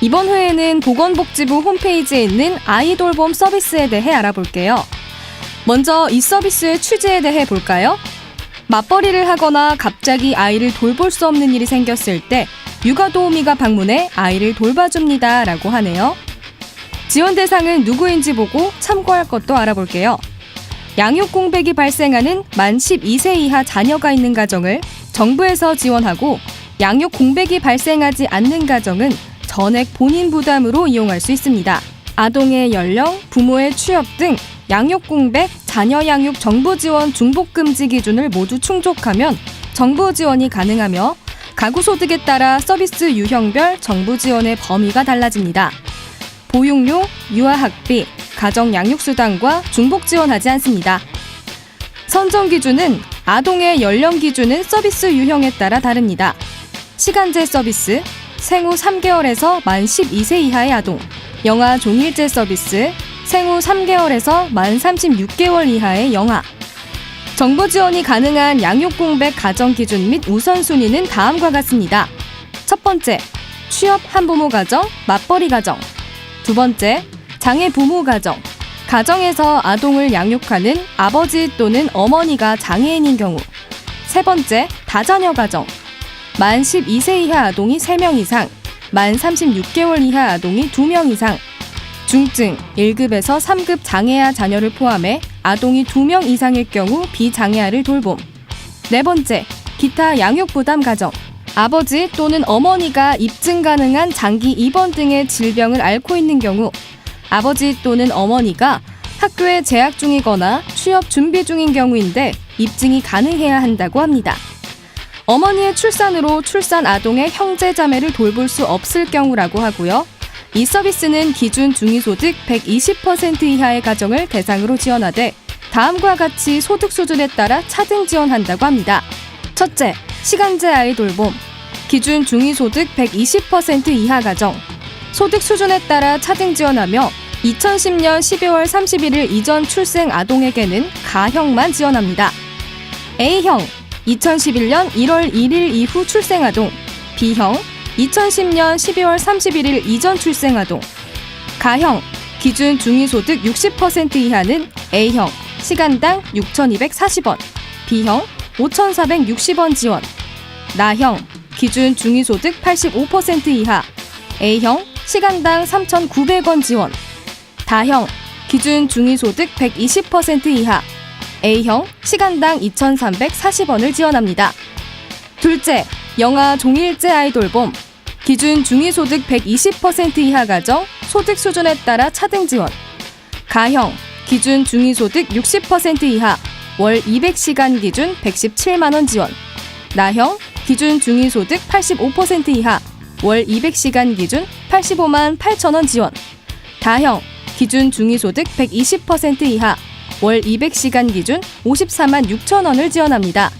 이번 회에는 보건복지부 홈페이지에 있는 아이돌봄 서비스에 대해 알아볼게요. 먼저 이 서비스의 취지에 대해 볼까요? 맞벌이를 하거나 갑자기 아이를 돌볼 수 없는 일이 생겼을 때 육아도우미가 방문해 아이를 돌봐줍니다 라고 하네요. 지원 대상은 누구인지 보고 참고할 것도 알아볼게요. 양육 공백이 발생하는 만 12세 이하 자녀가 있는 가정을 정부에서 지원하고 양육 공백이 발생하지 않는 가정은 전액 본인 부담으로 이용할 수 있습니다. 아동의 연령, 부모의 취업 등 양육 공백, 자녀 양육 정부 지원 중복 금지 기준을 모두 충족하면 정부 지원이 가능하며 가구 소득에 따라 서비스 유형별 정부 지원의 범위가 달라집니다. 보육료, 유아학비, 가정 양육수당과 중복 지원하지 않습니다. 선정 기준은 아동의 연령 기준은 서비스 유형에 따라 다릅니다. 시간제 서비스, 생후 3개월에서 만 12세 이하의 아동, 영아 종일제 서비스, 생후 3개월에서 만 36개월 이하의 영아. 정부 지원이 가능한 양육 공백 가정 기준 및 우선순위는 다음과 같습니다. 첫 번째, 취업 한부모 가정, 맞벌이 가정. 두 번째, 장애 부모 가정. 가정에서 아동을 양육하는 아버지 또는 어머니가 장애인인 경우. 세 번째, 다자녀 가정. 만 12세 이하 아동이 3명 이상, 만 36개월 이하 아동이 2명 이상, 중증 1급에서 3급 장애아 자녀를 포함해 아동이 2명 이상일 경우 비장애아를 돌봄. 네 번째, 기타 양육 부담 가정. 아버지 또는 어머니가 입증 가능한 장기 입원 등의 질병을 앓고 있는 경우, 아버지 또는 어머니가 학교에 재학 중이거나 취업 준비 중인 경우인데 입증이 가능해야 한다고 합니다. 어머니의 출산으로 출산 아동의 형제 자매를 돌볼 수 없을 경우라고 하고요. 이 서비스는 기준 중위소득 120% 이하의 가정을 대상으로 지원하되 다음과 같이 소득 수준에 따라 차등 지원한다고 합니다. 첫째, 시간제 아이돌봄. 기준 중위소득 120% 이하 가정. 소득 수준에 따라 차등 지원하며 2010년 12월 31일 이전 출생 아동에게는 가형만 지원합니다. A형, 2011년 1월 1일 이후 출생 아동. B형, 2010년 12월 31일 이전 출생 아동. 가형, 기준 중위소득 60% 이하는 A형, 시간당 6,240원. B형, 5,460원 지원. 나형, 기준 중위소득 85% 이하. A형, 시간당 3,900원 지원. 다형, 기준 중위소득 120% 이하. A형, 시간당 2,340원을 지원합니다. 둘째, 영아 종일제 아이돌봄. 기준 중위소득 120% 이하 가정, 소득 수준에 따라 차등 지원. 가형, 기준 중위소득 60% 이하, 월 200시간 기준 117만원 지원. 나형, 기준 중위소득 85% 이하, 월 200시간 기준 85만 8천원 지원. 다형, 기준 중위소득 120% 이하, 월 200시간 기준 54만 6천원을 지원합니다.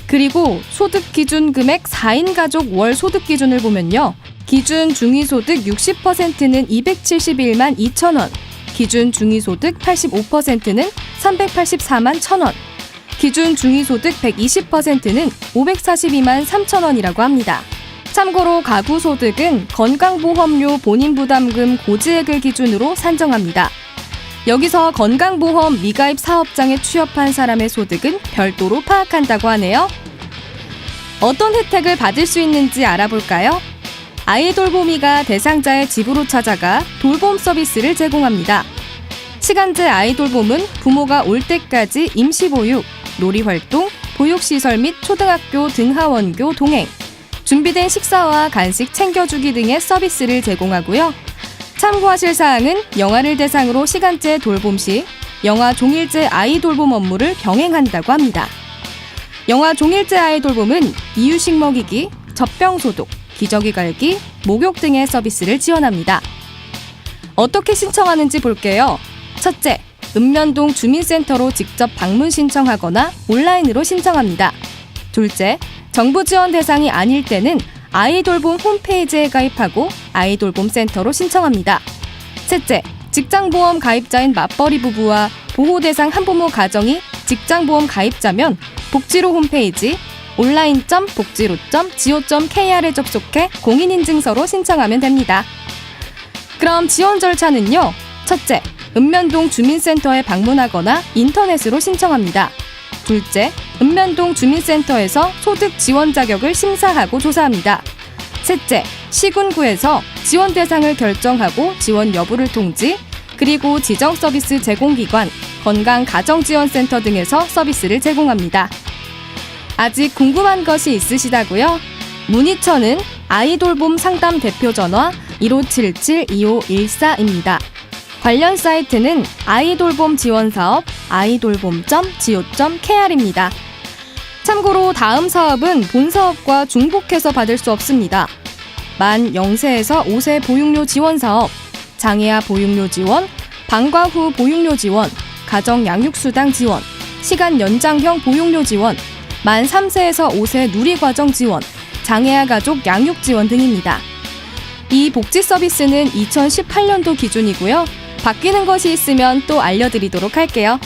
그리고 소득 기준 금액 4인 가족 월 소득 기준을 보면요. 기준 중위소득 60%는 271만 2천원, 기준 중위소득 85%는 384만 1천원, 기준 중위소득 120%는 542만 3천원이라고 합니다. 참고로 가구 소득은 건강보험료 본인부담금 고지액을 기준으로 산정합니다. 여기서 건강보험 미가입 사업장에 취업한 사람의 소득은 별도로 파악한다고 하네요. 어떤 혜택을 받을 수 있는지 알아볼까요? 아이돌봄이가 대상자의 집으로 찾아가 돌봄 서비스를 제공합니다. 시간제 아이돌봄은 부모가 올 때까지 임시보육, 놀이활동, 보육시설 및 초등학교 등하원교 동행, 준비된 식사와 간식 챙겨주기 등의 서비스를 제공하고요. 참고하실 사항은 영아를 대상으로 시간제 돌봄 시 영아 종일제 아이돌봄 업무를 병행한다고 합니다. 영아 종일제 아이돌봄은 이유식 먹이기, 젖병 소독, 기저귀 갈기, 목욕 등의 서비스를 지원합니다. 어떻게 신청하는지 볼게요. 첫째, 읍면동 주민센터로 직접 방문 신청하거나 온라인으로 신청합니다. 둘째, 정부 지원 대상이 아닐 때는 아이돌봄 홈페이지에 가입하고 아이돌봄 센터로 신청합니다. 셋째, 직장보험 가입자인 맞벌이 부부와 보호대상 한부모 가정이 직장보험 가입자면 복지로 홈페이지, 온라인.복지로.go.kr에 접속해 공인인증서로 신청하면 됩니다. 그럼 지원 절차는요. 첫째, 읍면동 주민센터에 방문하거나 인터넷으로 신청합니다. 둘째, 읍면동 주민센터에서 소득 지원 자격을 심사하고 조사합니다. 셋째, 시군구에서 지원 대상을 결정하고 지원 여부를 통지, 그리고 지정 서비스 제공기관, 건강가정지원센터 등에서 서비스를 제공합니다. 아직 궁금한 것이 있으시다고요? 문의처는 아이돌봄 상담 대표 전화 1577-2514입니다. 관련 사이트는 아이돌봄 지원사업 아이돌봄.go.kr입니다. 참고로 다음 사업은 본사업과 중복해서 받을 수 없습니다. 만 0세에서 5세 보육료 지원 사업, 장애아 보육료 지원, 방과 후 보육료 지원, 가정 양육수당 지원, 시간 연장형 보육료 지원, 만 3세에서 5세 누리과정 지원, 장애아 가족 양육 지원 등입니다. 이 복지 서비스는 2018년도 기준이고요. 바뀌는 것이 있으면 또 알려드리도록 할게요.